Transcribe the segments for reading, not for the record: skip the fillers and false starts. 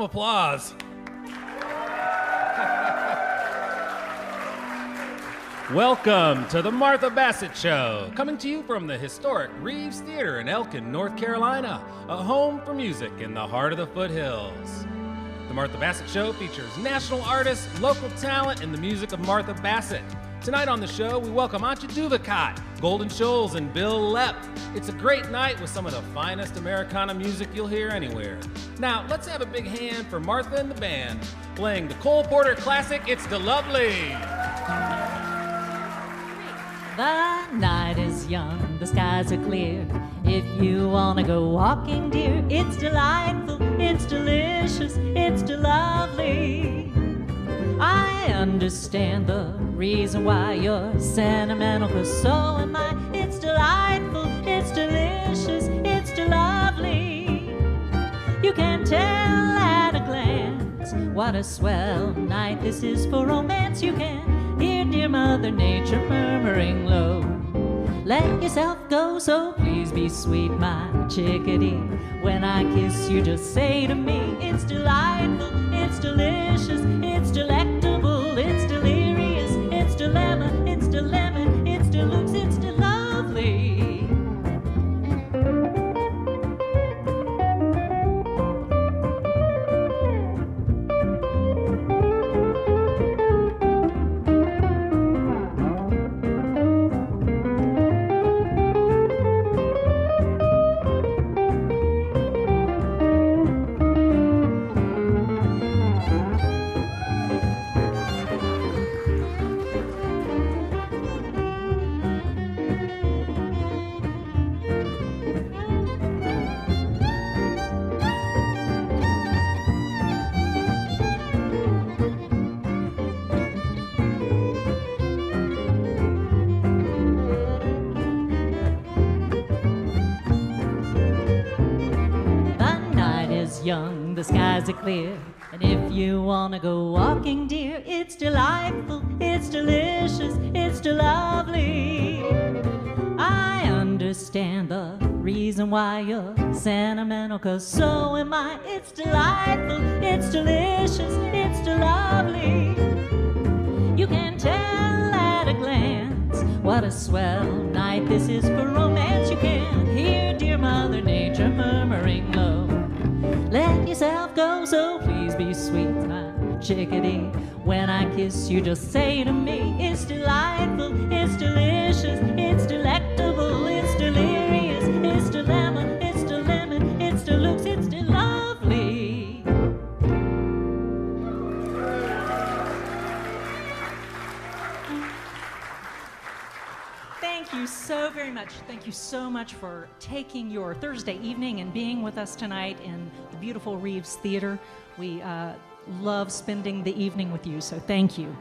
Applause. Welcome to the Martha Bassett Show, coming to you from the historic Reeves Theater in Elkin, North Carolina, a home for music in the heart of the foothills. The Martha Bassett Show features national artists, local talent, and the music of Martha Bassett. Tonight on the show, we welcome Antje Duvekot, Golden Shoals, and Bil Lepp. It's a great night with some of the finest Americana music you'll hear anywhere. Now, let's have a big hand for Martha and the band, playing the Cole Porter classic, It's the Lovely. The night is young, the skies are clear. If you wanna go walking, dear, it's delightful, it's delicious, it's lovely. I understand the reason why you're sentimental, 'cause so am I. It's delightful, it's delicious, it's lovely. You can tell at a glance what a swell night this is for romance. You can hear dear Mother Nature murmuring low. Let yourself go, so please be sweet, my chickadee. When I kiss you, just say to me, it's delightful, it's delicious, it's delectable, it's delirious, it's dilemma, it's dilemma, it's deluxe, it's lovely. Young, the skies are clear, and if you wanna go walking, dear, it's delightful, it's delicious, it's lovely. I understand the reason why you're sentimental, 'cause so am I. It's delightful, it's delicious, it's lovely. You can tell at a glance what a swell night this is for romance. You can hear dear Mother Nature murmuring low. Let yourself go, so please be sweet, my chickadee. When I kiss you, just say to me, it's delightful, it's delicious, it's delectable, it's delirious, it's dilemma, it's dilemma, it's deluxe, it's lovely. Thank you so very much. Thank you so much for taking your Thursday evening and being with us tonight in the beautiful Reeves Theater. We love spending the evening with you, so thank you.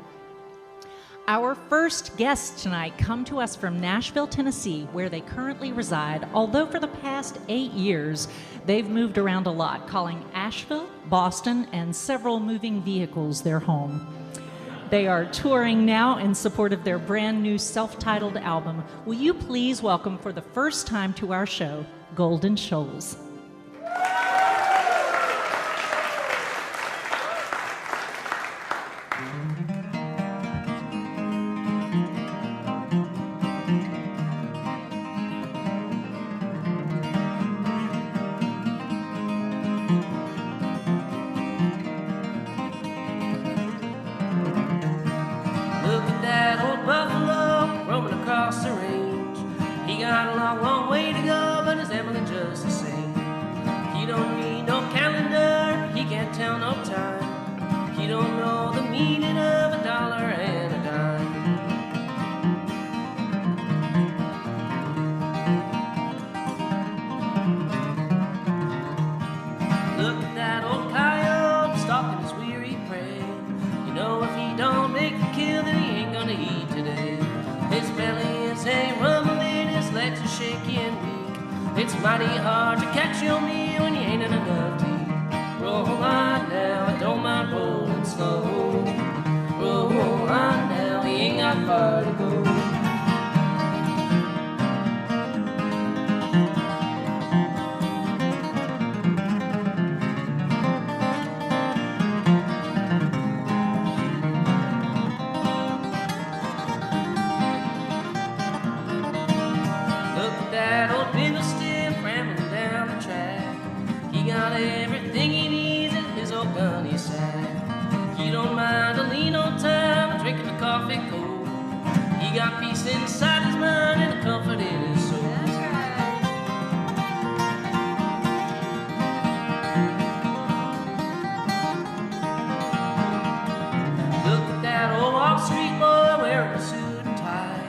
Our first guests tonight come to us from Nashville, Tennessee, where they currently reside, although for the past 8 years, they've moved around a lot, calling Asheville, Boston, and several moving vehicles their home. They are touring now in support of their brand new self-titled album. Will you please welcome for the first time to our show, Golden Shoals. It's mighty hard to catch your meal when you ain't in enough tea. Roll on now, I don't mind rolling slow. Roll on now, he ain't got far to go. sad. You don't mind a lean on time, drinking the coffee cold. He got peace inside his mind and a comfort in his soul. That's right. Look at that old Wall Street boy wearing a suit and tie.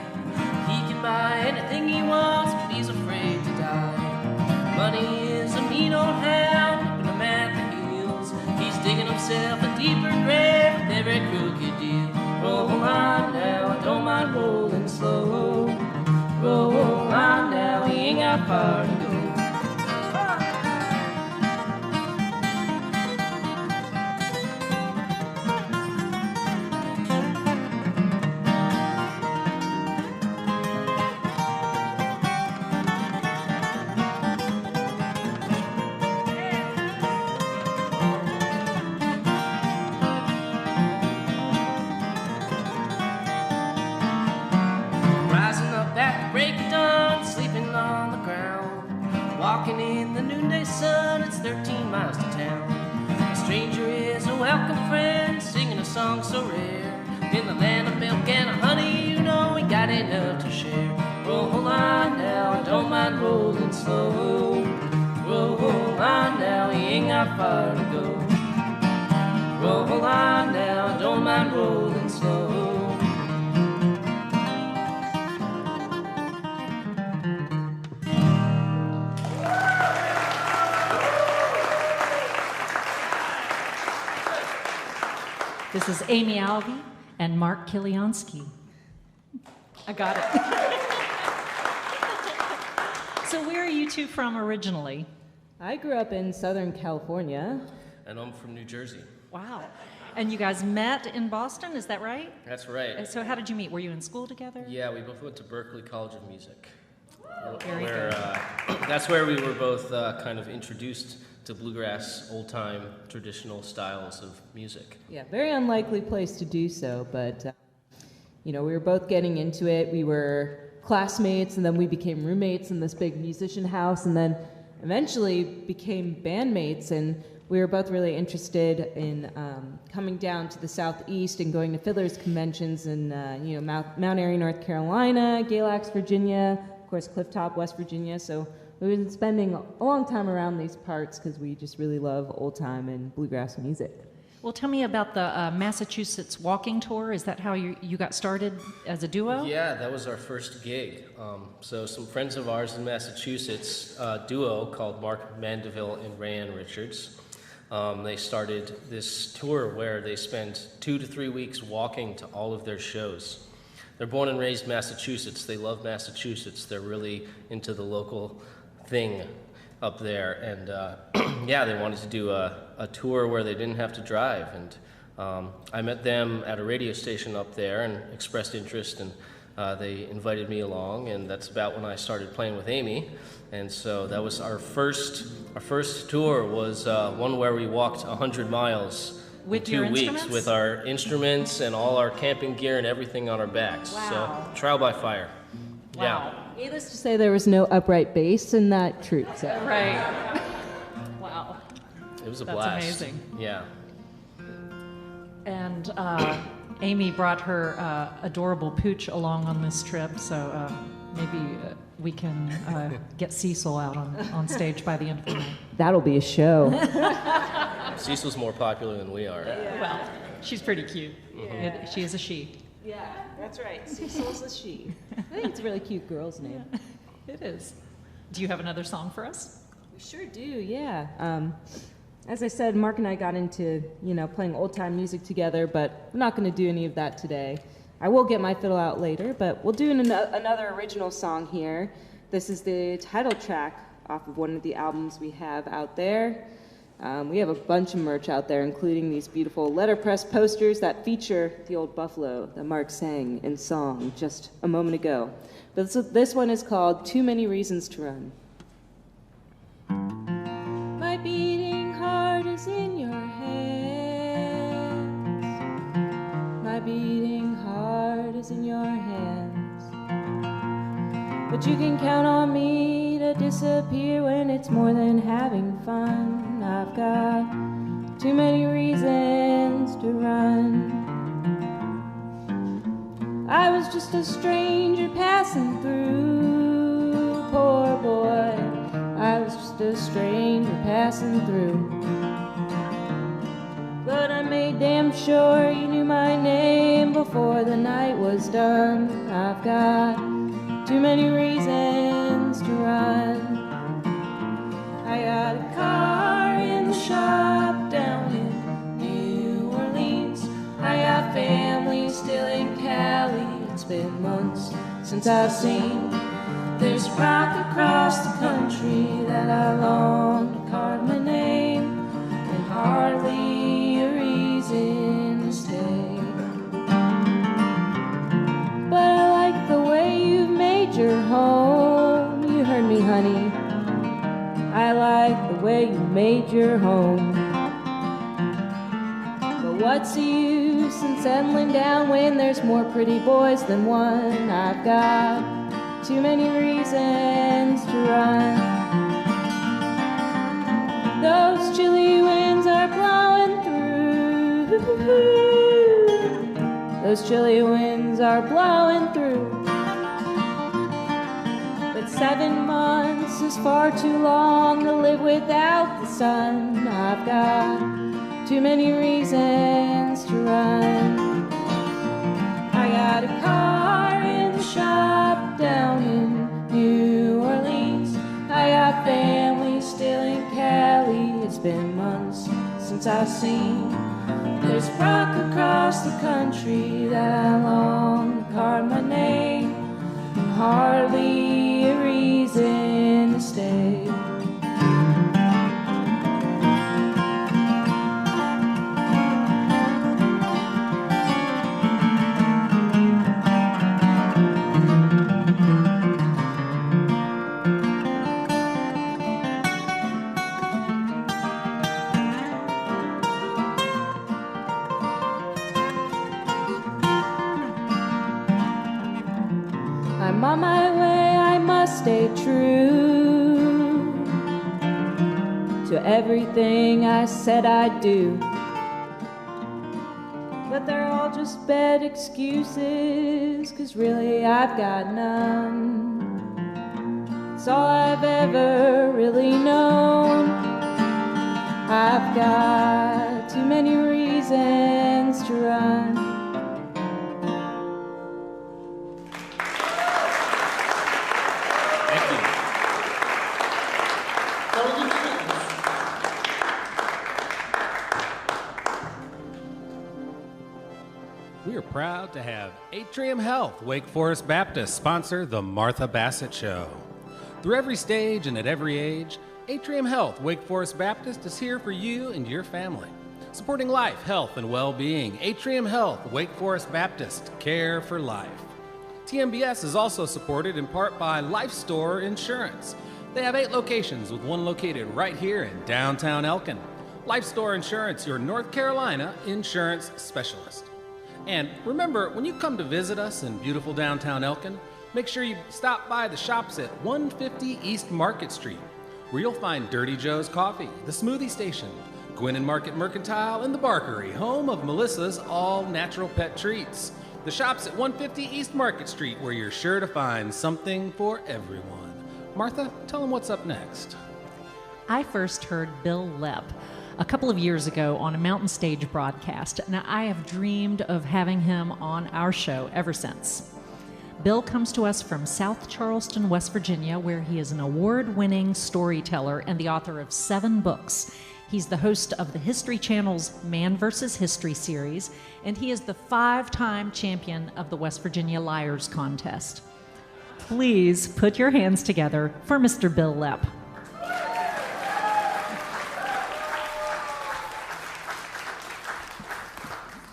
He can buy anything he wants, but he's afraid to die. Money is a mean old hound, whipping him at the heels. He's digging himself a deeper grave with every crooked deal. Roll on now, I don't mind rolling slow. Roll on now, he ain't got far to go. Walking in the noonday sun, it's 13 miles to town. A stranger is a welcome friend, singing a song so rare. In the land of milk and honey, you know we got enough to share. Roll on now, I don't mind rolling slow. Roll on now, he ain't got far to go. Roll on now, I don't mind rolling slow. This is Amy Alvey and Mark Kiliansky. I got it. So where are you two from originally? I grew up in Southern California. And I'm from New Jersey. Wow. And you guys met in Boston, is that right? That's right. So how did you meet? Were you in school together? Yeah, we both went to Berklee College of Music. Very good. That's where we were both kind of introduced to bluegrass, old-time, traditional styles of music. Yeah, very unlikely place to do so, but we were both getting into it. We were classmates, and then we became roommates in this big musician house, and then eventually became bandmates, and we were both really interested in coming down to the Southeast and going to fiddlers conventions in Mount Airy, North Carolina, Galax, Virginia, of course Clifftop, West Virginia. So we've been spending a long time around these parts because we just really love old time and bluegrass music. Well, tell me about the Massachusetts walking tour. Is that how you got started as a duo? Yeah, that was our first gig. So some friends of ours in Massachusetts, a duo called Mark Mandeville and Rayanne Richards, they started this tour where they spend 2 to 3 weeks walking to all of their shows. They're born and raised Massachusetts. They love Massachusetts. They're really into the local thing up there, and they wanted to do a tour where they didn't have to drive, and I met them at a radio station up there and expressed interest, and they invited me along, and that's about when I started playing with Amy. And so that was our first tour was one where we walked 100 miles with in 2 weeks with our instruments and all our camping gear and everything on our backs. Wow. So trial by fire. Wow. Yeah. Needless to say, there was no upright bass in that troupe. So. Right. Wow. It was a That's blast. amazing. Yeah. And Amy brought her adorable pooch along on this trip, so maybe we can get Cecil out on stage by the end of the night. That'll be a show. Cecil's more popular than we are. Well, she's pretty cute. Yeah. She is a she. Yeah, that's right. Cecil's a she. I think it's a really cute girl's name. It is. Do you have another song for us? We sure do, yeah. As I said, Mark and I got into, playing old-time music together, but we're not going to do any of that today. I will get my fiddle out later, but we'll do another original song here. This is the title track off of one of the albums we have out there. We have a bunch of merch out there, including these beautiful letterpress posters that feature the old buffalo that Mark sang in song just a moment ago. But this one is called Too Many Reasons to Run. My beating heart is in your hands. My beating heart is in your hands. But you can count on me to disappear when it's more than having fun. I've got too many reasons just a stranger passing through. Poor boy, I was just a stranger passing through. But I made damn sure you knew my name before the night was done. I've got too many reasons to run. I got a car in the shop down in New Orleans. I got family still in Cali. It's been months since I've seen. There's a rock across the country that I long to carve my name, and hardly a reason to stay. But I like the way you've made your home. You heard me, honey. I like the way you made your home. But what's the use in settling down when there's more pretty boys than one? I've got too many reasons to run. Those chilly winds are blowing through. Those chilly winds are blowing through. But 7 months is far too long to live without the sun. I've got too many reasons to run. I got a car in the shop down in New Orleans. I got family still in Cali. It's been months since I've seen. There's a rock across the country that I long to carve my name, and hardly a reason to stay. I'm on my way, I must stay true to everything I said I'd do. But they're all just bad excuses, 'cause really I've got none. It's all I've ever really known. I've got too many reasons to run. We are proud to have Atrium Health Wake Forest Baptist sponsor the Martha Bassett Show. Through every stage and at every age, Atrium Health Wake Forest Baptist is here for you and your family. Supporting life, health, and well-being, Atrium Health Wake Forest Baptist, care for life. TMBS is also supported in part by Life Store Insurance. They have 8 locations, with one located right here in downtown Elkin. Life Store Insurance, your North Carolina insurance specialist. And remember, when you come to visit us in beautiful downtown Elkin, make sure you stop by the shops at 150 East Market Street, where you'll find Dirty Joe's Coffee, the Smoothie Station, Gwynn and Market Mercantile, and the Barkery, home of Melissa's all-natural pet treats. The shops at 150 East Market Street, where you're sure to find something for everyone. Martha, tell them what's up next. I first heard Bil Lepp a couple of years ago on a Mountain Stage broadcast. Now, I have dreamed of having him on our show ever since. Bill comes to us from South Charleston, West Virginia, where he is an award-winning storyteller and the author of 7 books. He's the host of the History Channel's Man vs. History series, and he is the 5-time champion of the West Virginia Liars Contest. Please put your hands together for Mr. Bil Lepp.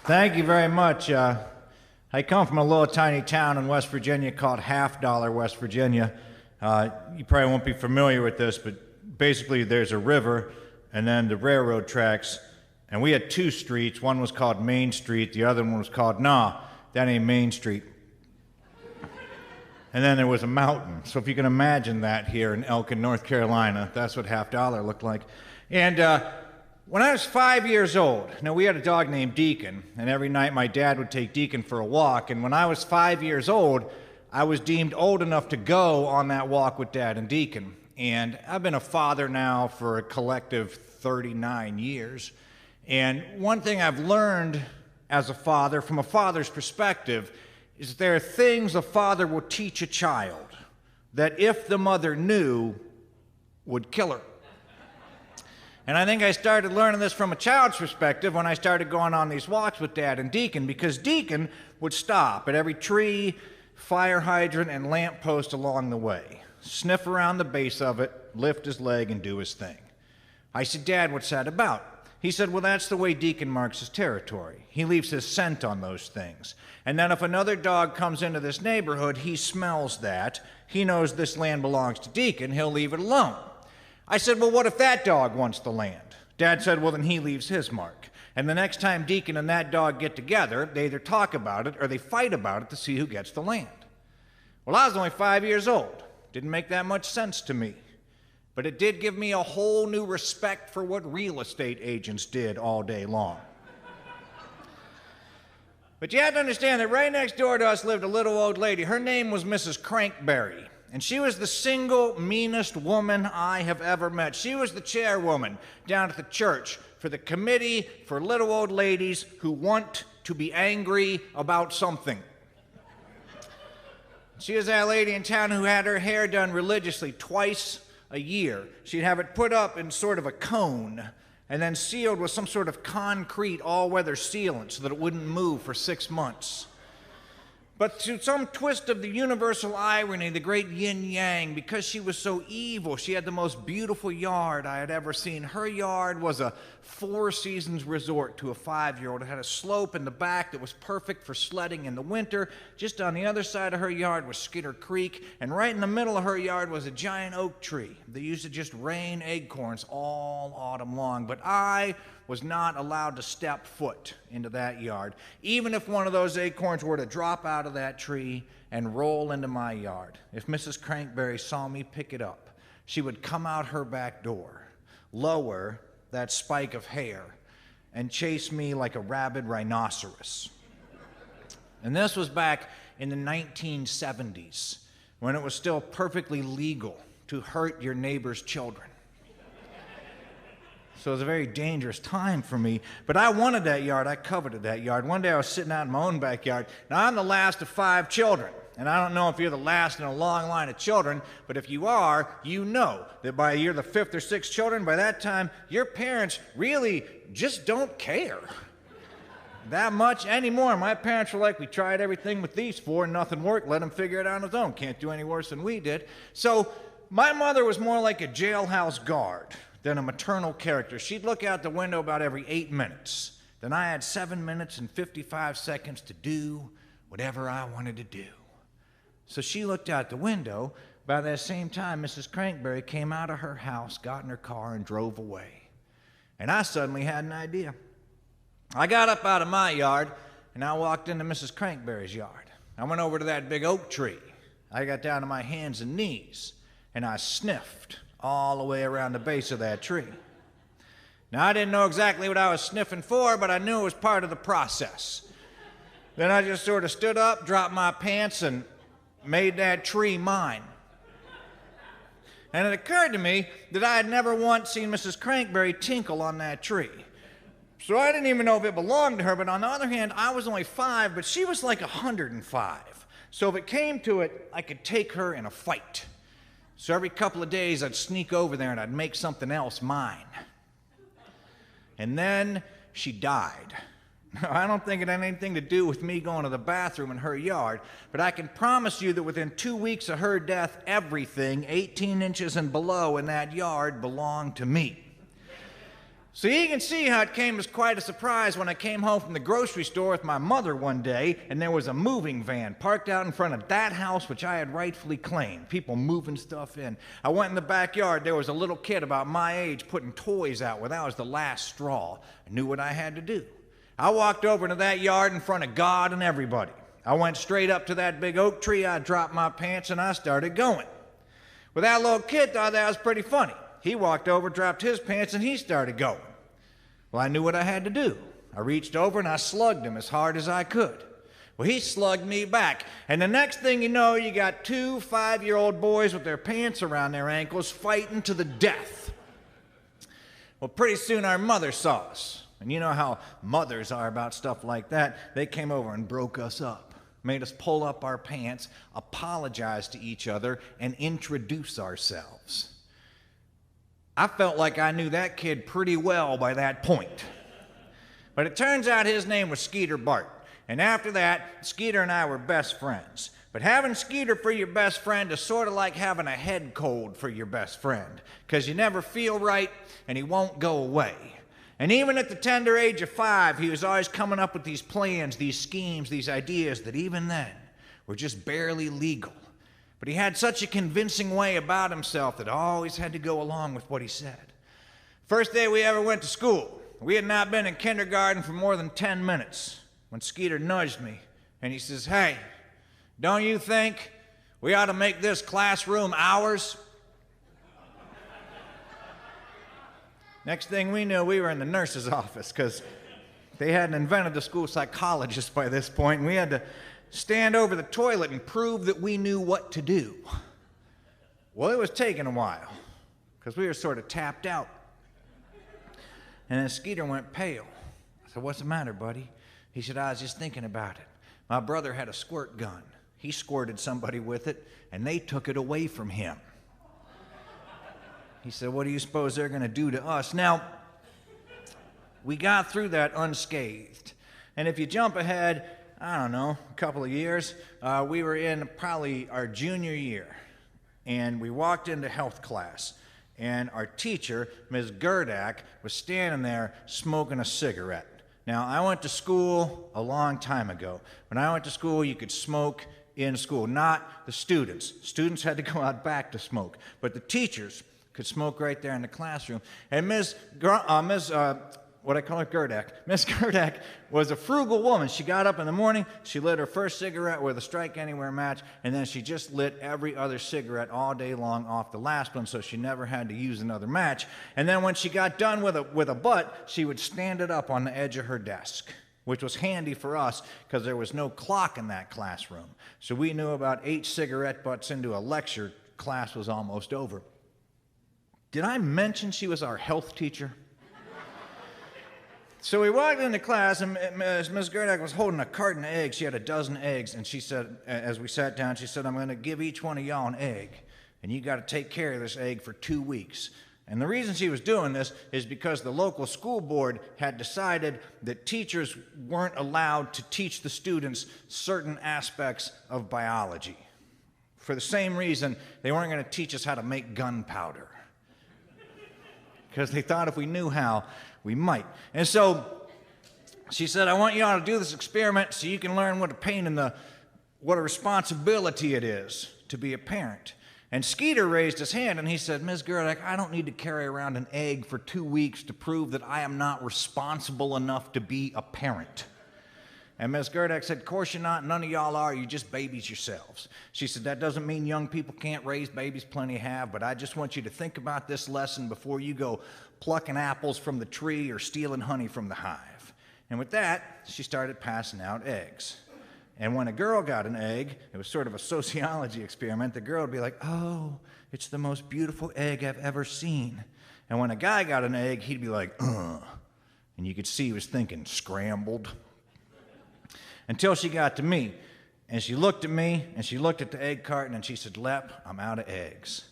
Thank you very much. I come from a little tiny town in West Virginia called Half Dollar, West Virginia. You probably won't be familiar with this, but basically there's a river and then the railroad tracks, and we had 2 streets. One was called Main Street, the other one was called, that ain't Main Street. And then there was a mountain. So if you can imagine that here in Elkin, North Carolina, that's what Half Dollar looked like. And When I was 5 years old, now we had a dog named Deacon, and every night my dad would take Deacon for a walk, and when I was 5 years old, I was deemed old enough to go on that walk with Dad and Deacon. And I've been a father now for a collective 39 years. And one thing I've learned as a father, from a father's perspective, is there are things a father will teach a child that if the mother knew, would kill her. And I think I started learning this from a child's perspective when I started going on these walks with Dad and Deacon, because Deacon would stop at every tree, fire hydrant, and lamppost along the way, sniff around the base of it, lift his leg, and do his thing. I said, Dad, what's that about? He said, well, that's the way Deacon marks his territory. He leaves his scent on those things. And then if another dog comes into this neighborhood, he smells that. He knows this land belongs to Deacon. He'll leave it alone. I said, well, what if that dog wants the land? Dad said, well, then he leaves his mark. And the next time Deacon and that dog get together, they either talk about it or they fight about it to see who gets the land. Well, I was only 5 years old. Didn't make that much sense to me. But it did give me a whole new respect for what real estate agents did all day long. But you have to understand that right next door to us lived a little old lady. Her name was Mrs. Crankberry. And she was the single meanest woman I have ever met. She was the chairwoman down at the church for the committee for little old ladies who want to be angry about something. She was that lady in town who had her hair done religiously twice a year. She'd have it put up in sort of a cone and then sealed with some sort of concrete all-weather sealant so that it wouldn't move for 6 months. But through some twist of the universal irony, the great yin-yang, because she was so evil, she had the most beautiful yard I had ever seen. Her yard was a Four Seasons resort to a 5-year-old. It had a slope in the back that was perfect for sledding in the winter. Just on the other side of her yard was Skitter Creek, and right in the middle of her yard was a giant oak tree that used to just rain acorns all autumn long. But I was not allowed to step foot into that yard, even if one of those acorns were to drop out of that tree and roll into my yard. If Mrs. Crankberry saw me pick it up, she would come out her back door, lower that spike of hair, and chase me like a rabid rhinoceros. And this was back in the 1970s, when it was still perfectly legal to hurt your neighbor's children. So it was a very dangerous time for me. But I wanted that yard. I coveted that yard. One day I was sitting out in my own backyard. Now, I'm the last of 5 children. And I don't know if you're the last in a long line of children, but if you are, you know that by you're the 5th or 6th children, by that time, your parents really just don't care that much anymore. My parents were like, we tried everything with these 4 and nothing worked. Let him figure it out on his own. Can't do any worse than we did. So my mother was more like a jailhouse guard than a maternal character. She'd look out the window about every 8 minutes. Then I had 7 minutes and 55 seconds to do whatever I wanted to do. So she looked out the window. By that same time, Mrs. Crankberry came out of her house, got in her car, and drove away. And I suddenly had an idea. I got up out of my yard, and I walked into Mrs. Crankberry's yard. I went over to that big oak tree. I got down to my hands and knees, and I sniffed all the way around the base of that tree. Now, I didn't know exactly what I was sniffing for, but I knew it was part of the process. Then I just sort of stood up, dropped my pants, and made that tree mine. And it occurred to me that I had never once seen Mrs. Crankberry tinkle on that tree. So I didn't even know if it belonged to her, but on the other hand, I was only 5, but she was like 105. So if it came to it, I could take her in a fight. So every couple of days, I'd sneak over there and I'd make something else mine. And then she died. I don't think it had anything to do with me going to the bathroom in her yard, but I can promise you that within 2 weeks of her death, everything 18 inches and below in that yard belonged to me. So you can see how it came as quite a surprise when I came home from the grocery store with my mother one day, and there was a moving van parked out in front of that house which I had rightfully claimed, people moving stuff in. I went in the backyard. There was a little kid about my age putting toys out where that was the last straw. I knew what I had to do. I walked over into that yard in front of God and everybody. I went straight up to that big oak tree. I dropped my pants, and I started going. Well, that little kid thought that was pretty funny. He walked over, dropped his pants, and he started going. Well, I knew what I had to do. I reached over and I slugged him as hard as I could. Well, he slugged me back. And the next thing you know, you got 2 5-year-old boys with their pants around their ankles fighting to the death. Well, pretty soon our mother saw us. And you know how mothers are about stuff like that. They came over and broke us up, made us pull up our pants, apologize to each other, and introduce ourselves. I felt like I knew that kid pretty well by that point. But it turns out his name was Skeeter Bart. And after that, Skeeter and I were best friends. But having Skeeter for your best friend is sort of like having a head cold for your best friend, because you never feel right and he won't go away. And even at the tender age of 5, he was always coming up with these plans, these schemes, these ideas that even then were just barely legal. But he had such a convincing way about himself that I always had to go along with what he said. First day we ever went to school, we had not been in kindergarten for more than 10 minutes when Skeeter nudged me and he says, "Hey, don't you think we ought to make this classroom ours?" Next thing we knew, we were in the nurse's office because they hadn't invented the school psychologist by this point, and we had to stand over the toilet and prove that we knew what to do. Well, it was taking a while because we were sort of tapped out. And then Skeeter went pale. I said, "What's the matter, buddy?" He said, "I was just thinking about it. My brother had a squirt gun. He squirted somebody with it, and they took it away from him." He said, "What do you suppose they're going to do to us?" Now, we got through that unscathed. And if you jump ahead, I don't know, a couple of years, we were in probably our junior year. And we walked into health class. And our teacher, Ms. Gerdak, was standing there smoking a cigarette. Now, I went to school a long time ago. When I went to school, you could smoke in school, not the students. Students had to go out back to smoke. But the teachers could smoke right there in the classroom. And Miss Gerdak was a frugal woman. She got up in the morning, she lit her first cigarette with a Strike Anywhere match, and then she just lit every other cigarette all day long off the last one, so she never had to use another match. And then when she got done with a butt, she would stand it up on the edge of her desk, which was handy for us because there was no clock in that classroom. So we knew about 8 cigarette butts into a lecture, class was almost over. Did I mention she was our health teacher? So we walked into class, and Ms. Gerdak was holding a carton of eggs. She had a dozen eggs, and she said, as we sat down, she said, "I'm going to give each one of y'all an egg, and you got to take care of this egg for 2 weeks." And the reason she was doing this is because the local school board had decided that teachers weren't allowed to teach the students certain aspects of biology. For the same reason, they weren't going to teach us how to make gunpowder, because they thought if we knew how, we might. And so she said, "I want you all to do this experiment so you can learn what a pain in the, what a responsibility it is to be a parent." And Skeeter raised his hand and he said, "Ms. Gerdak, I don't need to carry around an egg for 2 weeks to prove that I am not responsible enough to be a parent." And Ms. Gerdak said, "Of course you're not. None of y'all are. You're just babies yourselves." She said, "That doesn't mean young people can't raise babies. Plenty have. But I just want you to think about this lesson before you go plucking apples from the tree or stealing honey from the hive." And with that, she started passing out eggs. And when a girl got an egg, it was sort of a sociology experiment. The girl would be like, "Oh, it's the most beautiful egg I've ever seen." And when a guy got an egg, he'd be like, "Ugh." And you could see he was thinking, "Scrambled." Until she got to me, and she looked at me, and she looked at the egg carton, and she said, "Lepp, I'm out of eggs."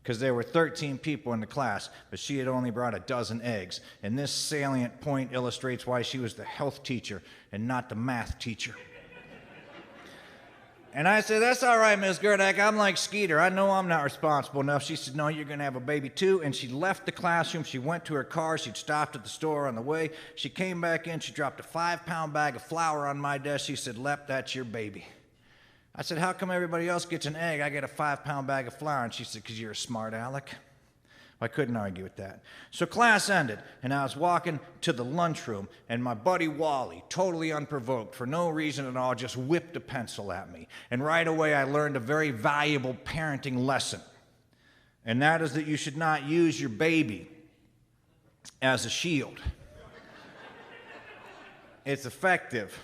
Because there were 13 people in the class, but she had only brought a dozen eggs. And this salient point illustrates why she was the health teacher and not the math teacher. And I said, "That's all right, Ms. Gerdak. I'm like Skeeter. I know I'm not responsible enough." She said, "No, you're going to have a baby too." And she left the classroom. She went to her car. She'd stopped at the store on the way. She came back in. She dropped a 5-pound bag of flour on my desk. She said, "Lepp, that's your baby." I said, "How come everybody else gets an egg? I get a 5-pound bag of flour." And she said, "Because you're a smart aleck." I couldn't argue with that. So class ended, and I was walking to the lunchroom, and my buddy Wally, totally unprovoked, for no reason at all, just whipped a pencil at me. And right away, I learned a very valuable parenting lesson, and that is that you should not use your baby as a shield. It's effective,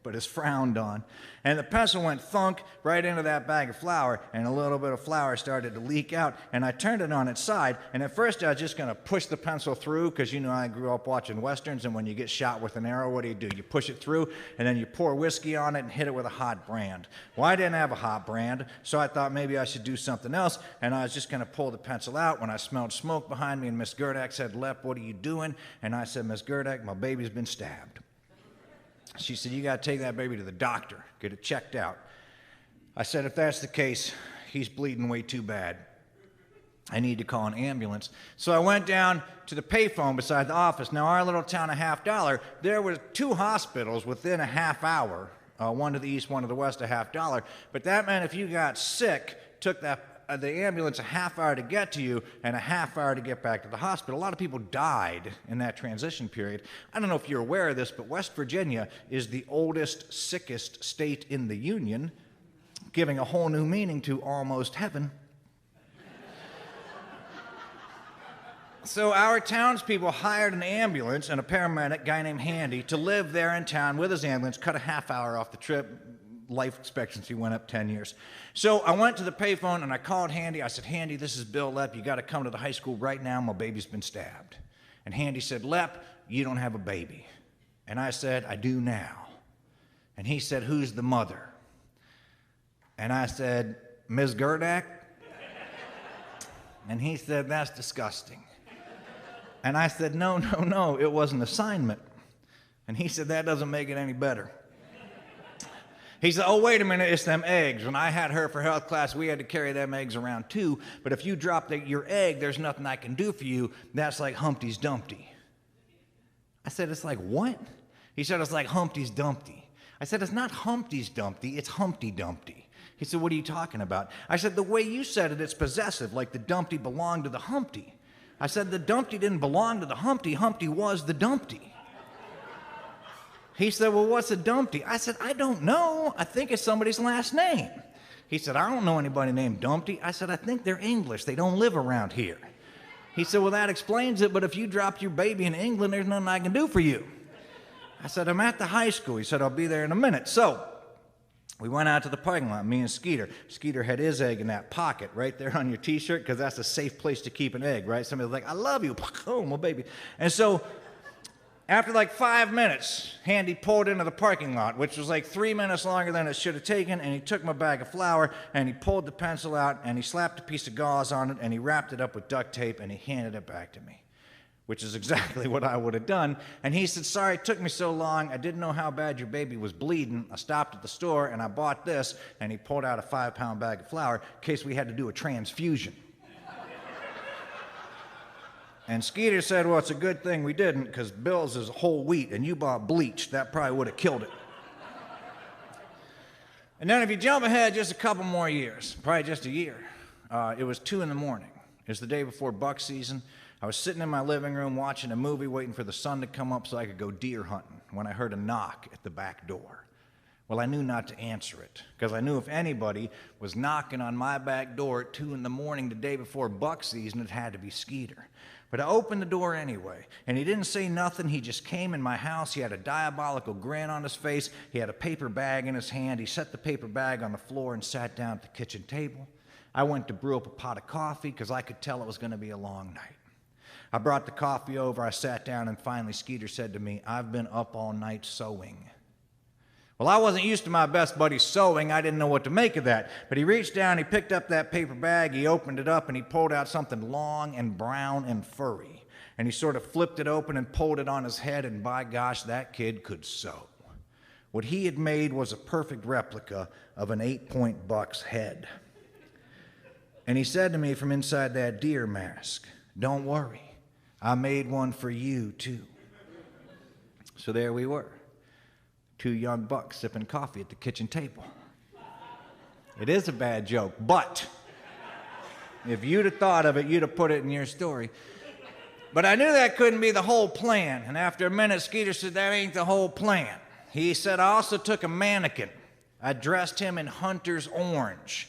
but it's frowned on. And the pencil went thunk right into that bag of flour, and a little bit of flour started to leak out, and I turned it on its side, and at first I was just going to push the pencil through, because you know I grew up watching Westerns, and when you get shot with an arrow, what do? You push it through, and then you pour whiskey on it and hit it with a hot brand. Well, I didn't have a hot brand, so I thought maybe I should do something else, and I was just going to pull the pencil out when I smelled smoke behind me, and Miss Gerdak said, "Lepp, what are you doing?" And I said, "Miss Gerdak, my baby's been stabbed." She said, "You got to take that baby to the doctor, get it checked out." I said, "If that's the case, he's bleeding way too bad. I need to call an ambulance." So I went down to the payphone beside the office. Now, our little town of Half Dollar, there were 2 hospitals within a half hour, one to the east, one to the west, a $half. But that meant if you got sick, took the ambulance a half hour to get to you and a half hour to get back to the hospital. A lot of people died in that transition period. I don't know if you're aware of this, but West Virginia is the oldest, sickest state in the Union, giving a whole new meaning to almost heaven. So our townspeople hired an ambulance and a paramedic, guy named Handy, to live there in town with his ambulance, cut a half hour off the trip. Life expectancy went up 10 years. So I went to the payphone and I called Handy. I said, "Handy, this is Bil Lepp. You got to come to the high school right now. My baby's been stabbed." And Handy said, "Lepp, you don't have a baby." And I said, "I do now." And he said, "Who's the mother?" And I said, "Ms. Gerdak." And he said, "That's disgusting." And I said, No, it was an assignment." And he said, "That doesn't make it any better." He said, "Oh, wait a minute, it's them eggs. When I had her for health class, we had to carry them eggs around too. But if you drop your egg, there's nothing I can do for you. That's like Humpty's Dumpty." I said, "It's like what?" He said, "It's like Humpty's Dumpty." I said, "It's not Humpty's Dumpty, it's Humpty Dumpty." He said, "What are you talking about?" I said, "The way you said it, it's possessive, like the Dumpty belonged to the Humpty." I said, "The Dumpty didn't belong to the Humpty, Humpty was the Dumpty." He said, "Well, what's a Dumpty?" I said, "I don't know. I think it's somebody's last name." He said, "I don't know anybody named Dumpty." I said, "I think they're English. They don't live around here." He said, "Well, that explains it, but if you drop your baby in England, there's nothing I can do for you." I said, "I'm at the high school." He said, "I'll be there in a minute." So we went out to the parking lot, me and Skeeter. Skeeter had his egg in that pocket right there on your T-shirt, because that's a safe place to keep an egg, right? Somebody's like, "I love you." Oh, my baby. And so after like 5 minutes, Handy pulled into the parking lot, which was like 3 minutes longer than it should have taken, and he took my bag of flour, and he pulled the pencil out, and he slapped a piece of gauze on it, and he wrapped it up with duct tape, and he handed it back to me, which is exactly what I would have done. And he said, "Sorry it took me so long. I didn't know how bad your baby was bleeding. I stopped at the store, and I bought this," and he pulled out a 5-pound bag of flour in case we had to do a transfusion. And Skeeter said, "Well, it's a good thing we didn't, because Bill's is whole wheat, and you bought bleach. That probably would have killed it." And then if you jump ahead just a couple more years, probably just a year, it was 2 in the morning. It was the day before buck season. I was sitting in my living room watching a movie, waiting for the sun to come up so I could go deer hunting, when I heard a knock at the back door. Well, I knew not to answer it, because I knew if anybody was knocking on my back door at 2 in the morning the day before buck season, it had to be Skeeter. But I opened the door anyway, and he didn't say nothing. He just came in my house. He had a diabolical grin on his face. He had a paper bag in his hand. He set the paper bag on the floor and sat down at the kitchen table. I went to brew up a pot of coffee, because I could tell it was going to be a long night. I brought the coffee over. I sat down, and finally Skeeter said to me, "I've been up all night sewing." Well, I wasn't used to my best buddy sewing. I didn't know what to make of that. But he reached down, he picked up that paper bag, he opened it up, and he pulled out something long and brown and furry. And he sort of flipped it open and pulled it on his head, and by gosh, that kid could sew. What he had made was a perfect replica of an 8-point buck's head. And he said to me from inside that deer mask, "Don't worry, I made one for you, too." So there we were. 2 young bucks sipping coffee at the kitchen table. It is a bad joke, but if you'd have thought of it, you'd have put it in your story. But I knew that couldn't be the whole plan, and after a minute, Skeeter said, "That ain't the whole plan." He said, "I also took a mannequin. I dressed him in hunter's orange.